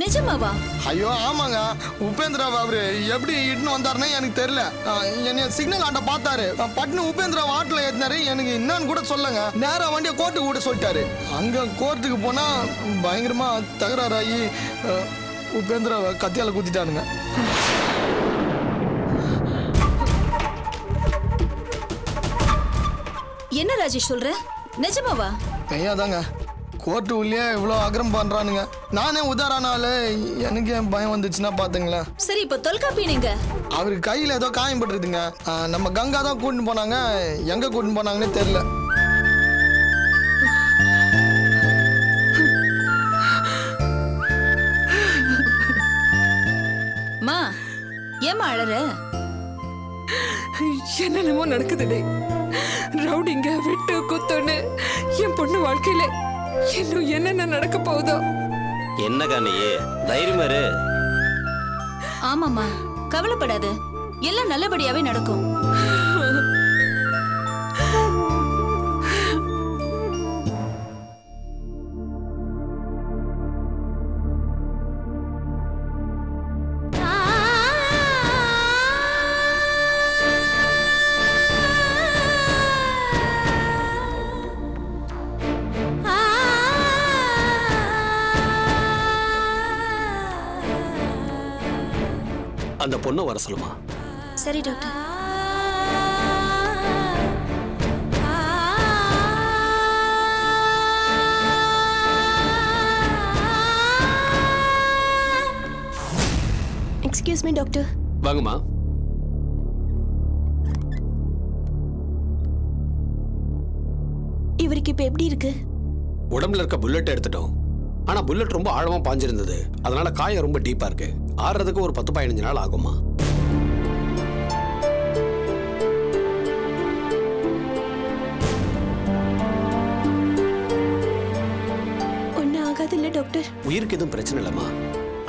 நிஜமாவா? ஐயோ ஆமாங்க. உபேந்திரா அவரு எப்படி இட்டுன்னு வந்தாருன்னு எனக்கு தெரியல. என்னைய சிக்னல் ஆண்ட பார்த்தாரு. பட்னு உபேந்திரா ஆட்டில் ஏற்றினாரு. எனக்கு என்னன்னு கூட சொல்லுங்க. நேரா வண்டியை கோர்ட்டுக்கு கூட சொல்லிட்டாரு. அங்க கோர்ட்டுக்கு போனா பயங்கரமா தகராறாகி உபேந்திராவை கத்தியால குத்திட்டானுங்க. என்ன ராஜேஷ் சொல்ற? நிஜமாவா? ஐயாதாங்க. கோர்ட்டு உள்ளே இவ்வளோ அகரம் பண்றானுங்க. நானே உதாரணால எனக்கு பயம் வந்துச்சுன்னா பாத்துங்களேன். சரி, இப்ப தொல்காப்பி நீங்க அவருக்கு கையில ஏதோ காயம் பட்டுருதுங்க. நம்ம கங்கா தான் கூட்டின்னு போனாங்க. எங்க கூட்டின்னு போனாங்கன்னு தெரியல. மா, ஏமா அழற? என்னென்னமோ நடக்குதுடே. ரவுடிங்க வெட்டு குத்துன்னு என் பொண்ணு வாழ்க்கையில இன்னும் என்னென்ன நடக்க போகுதோ. என்ன காணியே, தைரியமா இரு. ஆமாமா, கவலைப்படாத, எல்லாம் நல்லபடியாவே நடக்கும். அந்த பொண்ணை வர சொல்லுமா. சரி டாக்டர். Excuse me doctor. வாங்கம்மா. இவருக்கு இப்ப எப்படி இருக்கு? உடம்புல இருக்க புல்லட் எடுத்துட்டோம். ஆனா புல்லட் ரொம்ப ஆழமா பாஞ்சிருந்தது. அதனால காயம் ரொம்ப டீப்பா இருக்கு. ஆறுறதுக்கு ஒரு 10-15 நாள் ஆகுமா. ஒன்னும் ஆகாது இல்ல டாக்டர்? உயிருக்கு எதுவும் பிரச்சனை இல்லம்மா.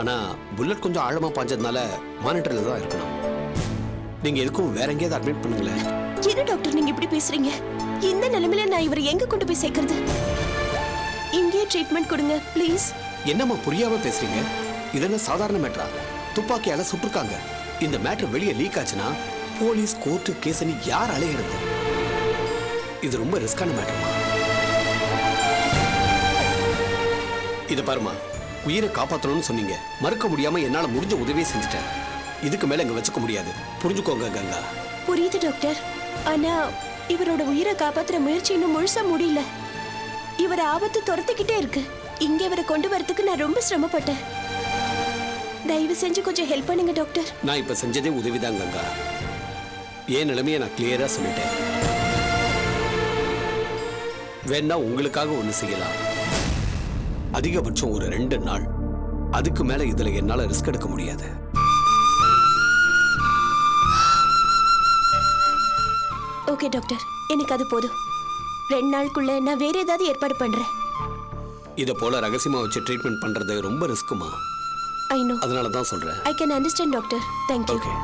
ஆனா புல்லட் கொஞ்சம் ஆழமா பாஞ்சதுனால மானிட்டர்ல தான் இருக்கணும். நீங்க எதுக்கும் வேற எங்கேயாவது அட்மிட் பண்ணுங்களேன். என்ன டாக்டர் நீங்க இப்படி பேசுறீங்க? இந்த நிலைமையில நான் இவரை எங்க கொண்டு போய் சேர்க்கறது? இங்கே ட்ரீட்மெண்ட் கொடுங்க ப்ளீஸ். என்னம்மா புரியாம பேசுறீங்க? இதென்ன சாதாரண மேட்டரா? துப்பாக்கியால சுட்டுருக்காங்க. இந்த மேட்டர் வெளியே லீக் ஆச்சுன்னா போலீஸ் கோர்ட்டு கேஸ்னு யார் அலையிறது? இது ரொம்ப ரிஸ்கான மேட்டர்மா. இத பாருமா, உயிரை காப்பாற்றணும்னு சொன்னீங்க. மறுக்க முடியாம என்னால முடிஞ்ச உதவியை செஞ்சுட்டேன். இதுக்கு மேல இங்க வச்சுக்க முடியாது. புரிஞ்சுக்கோங்க கங்கா. புரியுது டாக்டர். ஆனா இவரோட உயிரை காப்பாத்துற முயற்சி இன்னும் முழுசா முடியல. இவர் ஆபத்து துரத்திக்கிட்டே இருக்கு. இங்க இவரை கொண்டு வரதுக்கு நான் ரொம்ப சிரமப்பட்டேன். தயவு செஞ்சு கொஞ்சம் ஹெல்ப் பண்ணுங்க டாக்டர். நான் இப்ப செஞ்சதே உதவிதான் கங்கா. ஏன் நிலைமையை நான் கிளியரா சொல்லிட்டேன். வேணா உங்களுக்காக ஒண்ணு செய்யலாம். அதிகபட்சம் ஒரு 2 நாள். அதுக்கு மேல இதுல என்னால ரிஸ்க் எடுக்க முடியாது. ஓகே டாக்டர், எனக்கு அது போதும். 2 நாளுக்குள்ள நான் வேற ஏதாவது ஏற்பாடு பண்றேன். இத போல ரகசியமா வச்சு ட்ரீட்மெண்ட் பண்றது ரொம்ப ரிஸ்க்குமா. I know. அதனால தான் சொல்றேன். I can understand doctor. Thank you. Okay.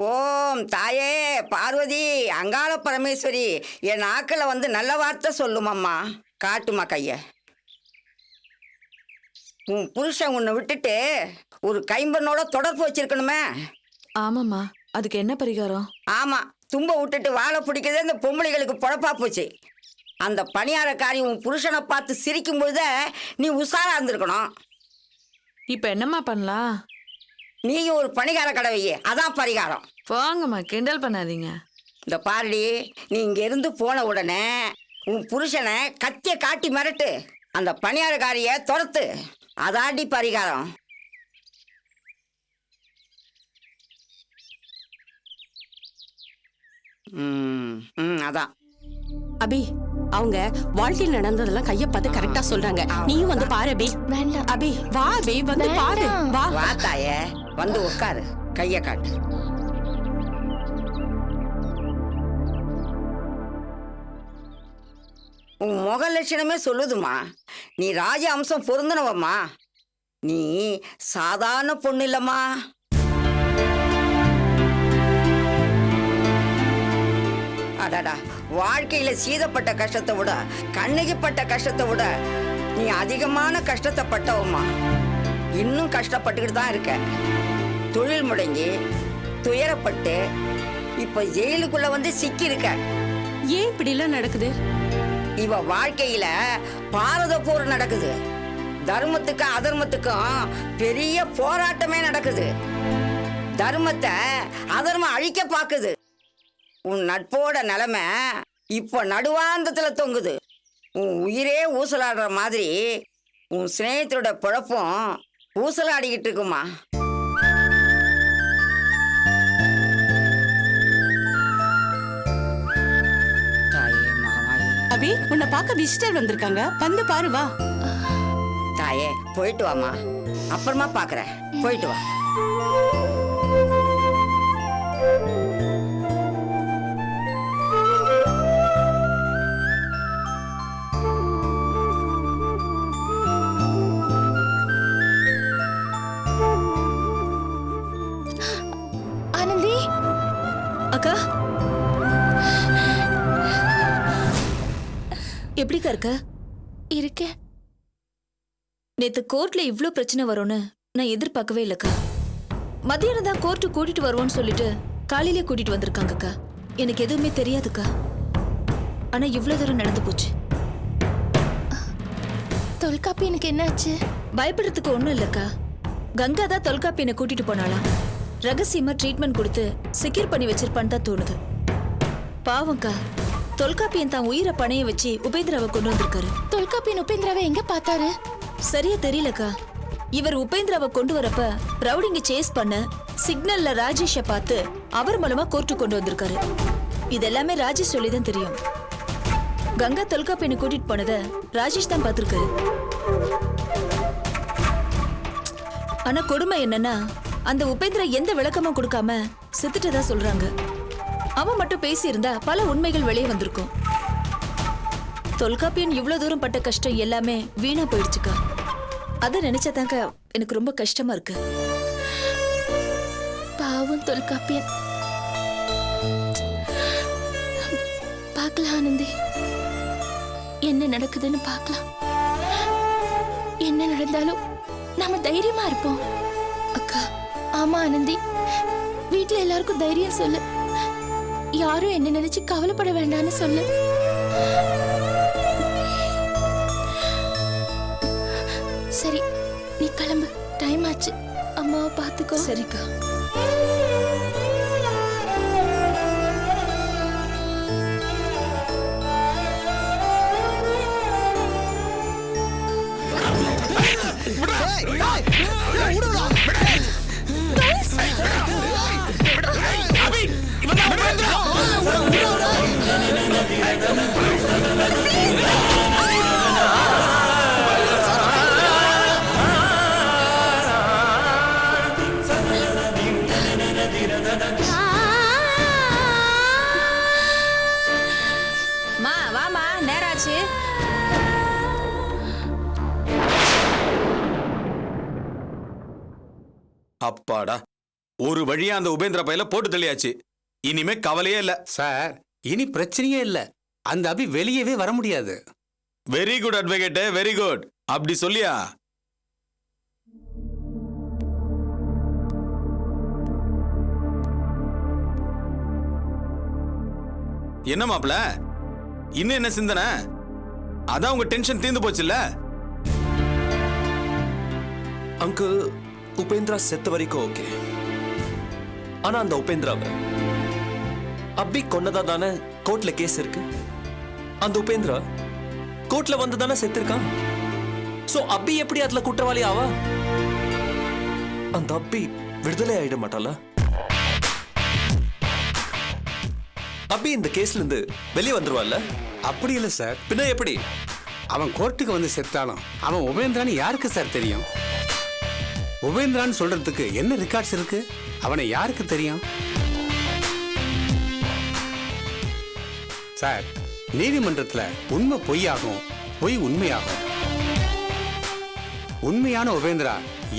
ஓம் தாயே பார்வதி அங்காள பரமேஸ்வரி, என் நாக்கில் வந்து நல்ல வார்த்தை சொல்லுமம்மா. காட்டுமா கைய. உன் புருஷன் உன்னை விட்டுட்டு ஒரு கைம்பெண்ணோட தொடர்பு வச்சிருக்கணுமே. ஆமாம்மா, அதுக்கு என்ன பரிகாரம்? ஆமா, தும்ப விட்டுட்டு வாழை பிடிக்கிறதே இந்த பொம்பளைகளுக்கு பொழப்பா போச்சு. அந்த பணியாரக்காரி உன் புருஷனை பார்த்து சிரிக்கும் பொழுதே நீ உஷாரா இருந்திருக்கணும். இப்ப என்னம்மா பண்ணலாம்? நீயும் ஒரு பணிகார கடவையே, அதான் பரிகாரம். போங்கம்மா, கிண்டல் பண்ணாதீங்க. இந்த பாருடி, நீ இங்க இருந்து போன உடனே உன் புருஷனை கத்திய காட்டி மிரட்டு, அந்த பணியாரக்காரிய துரத்து. அதாண்டி பரிகாரம். அதான் அபி அவங்க வாழ்க்கையில் நடந்ததெல்லாம் கைய பார்த்து கரெக்டா சொல்றாங்க. நீயும் வந்து பாரு அபி. வேண்டாம். அபி வா அபி, வந்து பாரு. வா. வா தாயே, வந்து உட்காரு, கைய காட்டு. உன் முக லட்சணமே சொல்லுதுமா, நீ ராஜ அம்சம் பொருந்தினவம்மா. நீ சாதாரண பொண்ணு இல்லம்மா. அடடா, வாழ்க்கையில சீதப்பட்ட கஷ்டத்தை விட, கண்ணகிப்பட்ட கஷ்டத்தை விட நீ அதிகமான கஷ்டத்தை பட்டவம்மா. இன்னும் கஷ்டப்பட்டுக்கிட்டு தான் இருக்க. தொழில் முடங்கி துயரப்பட்டு இப்ப ஜெயிலுக்குள்ள வந்து சிக்கி இருக்க. ஏன் இப்படி எல்லாம் நடக்குது? இவ வாழ்க்கையில பாரத போர் நடக்குது. தர்மத்துக்கும் அதர்மத்துக்கும் பெரிய போராட்டமே நடக்குது. தர்மத்தை அதர்மம் அழிக்க பாக்குது. உன் நட்போட நிலைமை இப்ப நடுவாந்தத்துல தொங்குது. உன் உயிரே ஊசலாடுற மாதிரி உன் சிநேகத்தோட பிழப்பும் ஊசலாடிக்கிட்டு இருக்குமா. தாயே மகமாயி. அபி, உன்னை பார்க்க விசிட்டர் வந்திருக்காங்க, வந்து பாரு வா. தாயே போயிட்டு வாமா, அப்புறமா பாக்குறேன். போயிட்டு வா. ஆனந்தி, அக்கா எப்படிக்கா இருக்க? இருக்க. நேத்து கோர்ட்ல இவ்ளோ பிரச்சனை வரும்னு நான் எதிர்பார்க்கவே இல்லக்கா. மதியானம் தான் கோர்ட்டு கூட்டிட்டு வருவோம்னு சொல்லிட்டு காலையிலே கூட்டிட்டு வந்திருக்காங்கக்கா. எனக்கு எதுவுமே தெரியாதுக்கா. ஆனா இவ்ளோ தூரம் நடந்து போச்சு. தொல்காப்பி எனக்கு என்னாச்சு? பயப்படுறதுக்கு ஒண்ணும் இல்லக்கா. கங்கா தான் தொல்காப்பியனை கூட்டிட்டு போனாலாம். ரகசியமா ட்ரீட்மெண்ட் கொடுத்து செக்யூர் பண்ணி வச்சிருப்பான்னு தான் தோணுது. பாவம்க்கா, தொல்காப்பியன் தான் உயிரை பணைய வச்சு உபேந்திராவை கொண்டு வந்திருக்காரு. தொல்காப்பியன் உபேந்திராவை எங்க பார்த்தாரு? சரியா தெரியலக்கா. இவர் உபேந்திராவை கொண்டு வரப்ப ரவுடிங்க சேஸ் பண்ண சிக்னல்ல ராஜேஷை பார்த்து அவர் மூலமா கோர்ட்டு கொண்டு வந்திருக்காரு. இதெல்லாமே ராஜேஷ் சொல்லி தான் தெரியும். கங்கா தொல்காப்பியனை கூட்டிட்டு போனத ராஜேஷ் தான் பார்த்திருக்காரு. ஆனா கொடுமை என்னன்னா, அந்த உபேந்திரா எந்த விளக்கமும் கொடுக்காம செத்துட்டதா சொல்றாங்க. அவன் மட்டும் பேசியிருந்தா பல உண்மைகள் வெளியே வந்திருக்கும். தொல்காப்பியன் இவ்வளவு தூரம் பட்ட கஷ்டம் எல்லாமே வீணா போயிடுச்சுக்கா. அத நினைச்சதாங்க எனக்கு ரொம்ப கஷ்டமா இருக்கு. பாவம் தொல்காப்பியன். பார்க்கலாம் ஆனந்தி, என்ன நடக்குதுன்னு பார்க்கலாம். என்ன நடந்தாலும் நாம தைரியமா இருப்போம். அக்கா, ஆமா ஆனந்தி, வீட்ல எல்லாருக்கும் தைரியம் சொல்லு. யாரும் என்ன நினைச்சு கவலைப்பட வேண்டாம்னு சொல்லு. சரி, நீ கிளம்பு, டைம் ஆச்சு. அம்மாவை பார்த்துக்கோ. சரிக்கா. மா வாமா, நேராச்சு. அப்பாடா, ஒரு வழியா அந்த உபேந்திர பையில போட்டு தள்ளியாச்சு. இனிமே கவலையே இல்ல சார், இனி பிரச்சனையே இல்ல. அந்த அபி வெளியவே வர முடியாது. Very good advocate, very good. அப்படி சொல்லியா? என்ன மாப்ள, இன்னும் என்ன சிந்தனை? அதான் உங்க டென்ஷன் தீர்ந்து போச்சுல்ல? அங்கிள், உபேந்திரா செத்த வரைக்கும் ஓகே. ஆனா அந்த உபேந்திராவை அபி கொன்னதா தானே கோர்ட்ல கேஸ் இருக்கு. அந்த உபேந்திரா கோர்ட்ல வந்து தானே செத்துருக்கான். சோ அபி எப்படி அதுல குற்றவாளி ஆவா? அந்த அபி விடுதலை ஆயிட மாட்டாளா? அபி இந்த கேஸ்ல இருந்து வெளியே வந்துருவான்ல? அப்படி இல்லை சார். பின்ன எப்படி? அவன் கோர்ட்டுக்கு வந்து செத்தாலும் அவன் உபேந்திரான்னு யாருக்கு சார் தெரியும்? உபேந்திரான்னு சொல்றதுக்கு என்ன ரெக்கார்ட்ஸ் இருக்கு? அவனை யாருக்கு தெரியும் சார்? நீதிமன்றத்துல உண்மை பொய்யாகும், பொய் உண்மையாகும். உண்மையான உபேந்திரா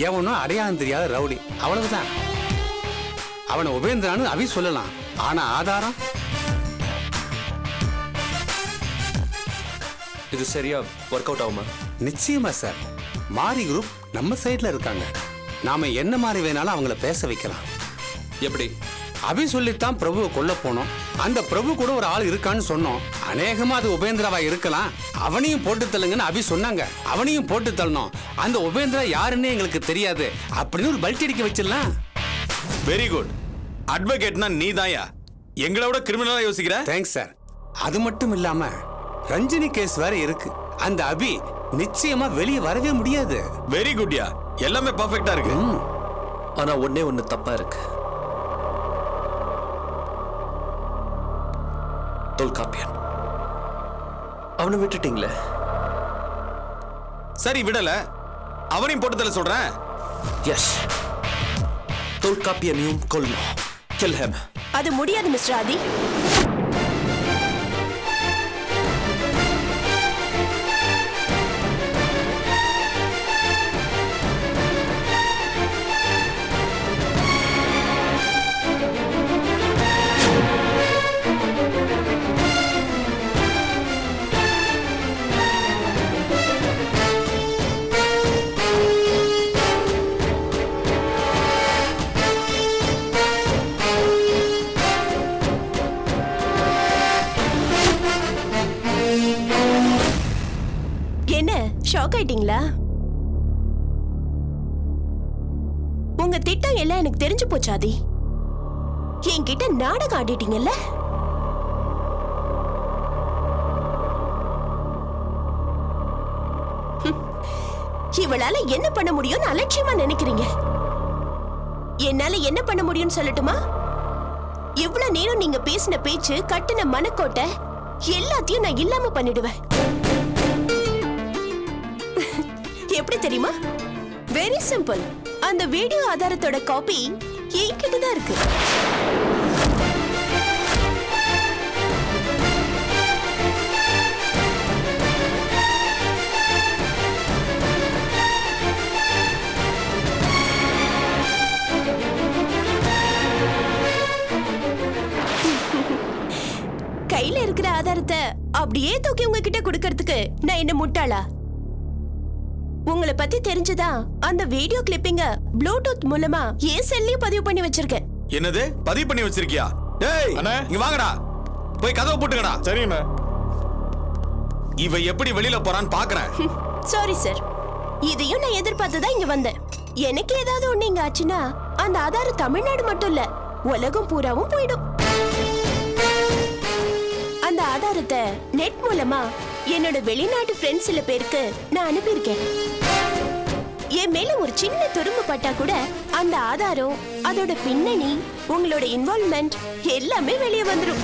எவனோ அடையாளம் தெரியாத ரவுடி, அவ்வளவுதான். அவனை உபேந்திரான்னு அவி சொல்லலாம், ஆனா ஆதாரம்? இது சரியா ஒர்க் அவுட் ஆகுமா? நிச்சயமா சார். மாரி குரூப் நம்ம சைட்ல இருக்காங்க. நாம என்ன மாதிரி வேணாலும் அவங்கள பேச வைக்கலாம். எப்படி? அபி சொல்லித்தான் பிரபுவை கொல்ல போனோம். அந்த பிரபு கூட ஒரு ஆள் இருக்கான்னு சொன்னோம். அநேகமா அது உபேந்திராவா இருக்கலாம். அவனையும் போட்டு தள்ளுங்கன்னு அபி சொன்னாங்க. அவனையும் போட்டு தள்ளணும். அந்த உபேந்திரா யாருன்னு எங்களுக்கு தெரியாது அப்படின்னு ஒரு பல்டி அடிக்க வச்சிடலாம். Very good. அட்வொகேட்னா நீ தாயா எங்களை விட கிரிமினலா யோசிக்கிற. Thanks sir. அது மட்டும் இல்லாம ரஞ்சினி கேஸ் வேற இருக்கு. அந்த அபி நிச்சயமா வெளியே வரவே முடியாது. வெரி குட்யா, எல்லாமே பர்ஃபெக்ட்டா இருக்கு. ஆனா ஒண்ணே ஒண்ணு தப்பா இருக்கு. தொல்காப்பியன் அவனை விட்டுட்டீங்களே. சரி விடல, அவனையும் போட்டு தள்ள சொல்றேன். எஸ், தொல்காப்பியனையும் கொல்லணும். Kill him. அது முடியாது மிஸ்டர் ஆதி. ஷாக் ஆயிட்டீங்களா? உங்க திட்டம் எல்லாம் எனக்கு தெரிஞ்சு போச்சாதி. என்கிட்ட நாடகம் ஆடிட்டீங்கல்ல. இவளால என்ன பண்ண முடியும்னு அலட்சியமா நினைக்கிறீங்க. என்னால என்ன பண்ண முடியும்னு சொல்லட்டுமா? இவ்வளவு நேரம் நீங்க பேசின பேச்சு, கட்டின மனக்கோட்டை எல்லாத்தையும் நான் இல்லாம பண்ணிடுவேன். எப்படி தெரியுமா? Very simple. அந்த வீடியோ ஆதாரத்தோட காப்பி என்கிட்ட தான் இருக்கு. கையில இருக்கிற ஆதாரத்தை அப்படியே தூக்கி உங்ககிட்ட கொடுக்கறதுக்கு நான் என்ன முட்டாளா? உங்களை பத்தி தெரிஞ்சதா அந்த வீடியோ கிளிப்பிங்க ப்ளூடூத் மூலமா ஏன் செல்லையும் பதிவு பண்ணி வச்சிருக்கேன். என்னது பதிவு பண்ணி வச்சிருக்கியா? டேய் இங்க வாங்கடா, போய் கதவை போட்டுங்கடா. சரிண்ணா. இவ எப்படி வெளியில போறான்னு பாக்குறேன். சாரி சார், இதையும் நான் எதிர்பார்த்துதான் இங்க வந்தேன். எனக்கு ஏதாவது ஒண்ணு இங்க ஆச்சுன்னா அந்த ஆதாரம் தமிழ்நாடு மட்டும் இல்ல, உலகம் பூராவும் போயிடும். அந்த ஆதாரத்தை நெட் மூலமா என்னோட வெளிநாட்டு ஃப்ரெண்ட்ஸ் சில பேருக்கு நான் அனுப்பியிருக்கேன். என் மேல ஒரு சின்ன துரும்பு பட்டா கூட அந்த ஆதாரம், அதோட பின்னணி, உங்களோட இன்வால்வ்மெண்ட் எல்லாமே வெளியே வந்துரும்.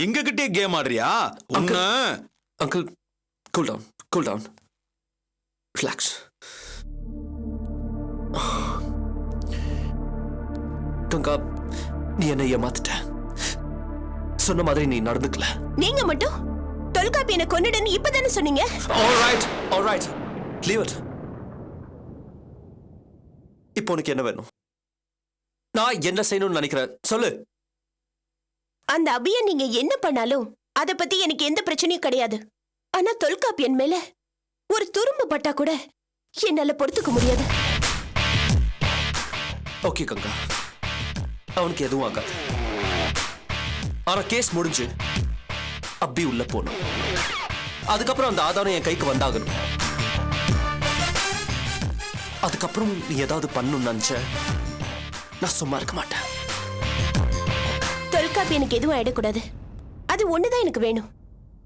எங்க கிட்டே கேம் ஆடுறியா? Uncle cool down, cool down, relax. Ganga, நீ என்ன ஏமாத்திட்ட. சொன்ன மாதிரி நீ நடந்துக்கல. நீங்க மட்டும் தொல்காப்பியனை கொன்னுடுன்னு இப்பதானே சொன்னீங்க. Alright, alright, leave it. இப்போ உனக்கு என்ன வேணும்? நான் என்ன செய்யணும்னு நினைக்கிறேன் சொல்லு. அந்த அபிய நீங்க என்ன பண்ணாலும் அத பத்தி எனக்கு எந்த பிரச்சனையும் கிடையாது. ஆனா தொல்காப்பியன் மேல ஒரு துரும்பு பட்டா கூட என்னால பொறுத்துக்க முடியாது. ஓகே கங்கா, அவனுக்கு எதுவும் ஆகாது. ஆனா கேஸ் முடிஞ்சு அபி உள்ள போகணும். அதுக்கப்புறம் அந்த ஆதாரம் என் கைக்கு வந்தாகணும். அதுக்கப்புறம் நீ ஏதாவது பண்ணணும்னு நினைச்ச, நான் சும்மா இருக்க மாட்டேன். தொல்காப்பியனுக்கு எதுவும் ஆயிடக்கூடாது. அது ஒண்ணுதான் எனக்கு வேணும்.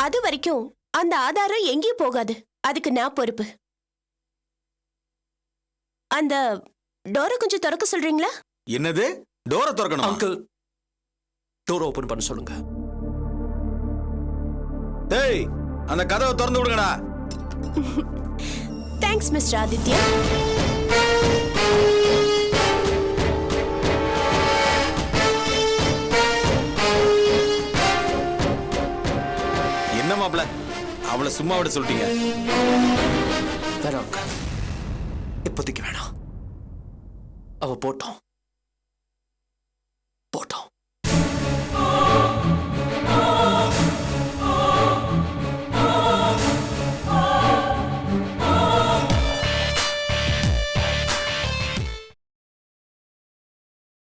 அது வரைக்கும் அந்த ஆதாரம் எங்கேயும் போகாது. அதுக்கு நான் பொறுப்பு. அந்த டோரை கொஞ்சம் திறக்க சொல்றீங்களா? என்னது? டோரை திறக்கணும். அங்கிள் டோர் ஓபன் பண்ண சொல்லுங்க. டேய், அந்த கதவை திறந்து விடுங்கடா. Thanks mister Aditya. என்ன மாப்ள, அவளை சும்மா விட சொல்லிட்டீங்க? வேணாம் அங்கிள், இப்போதைக்கு வேணாம். அவ போட்டோம்.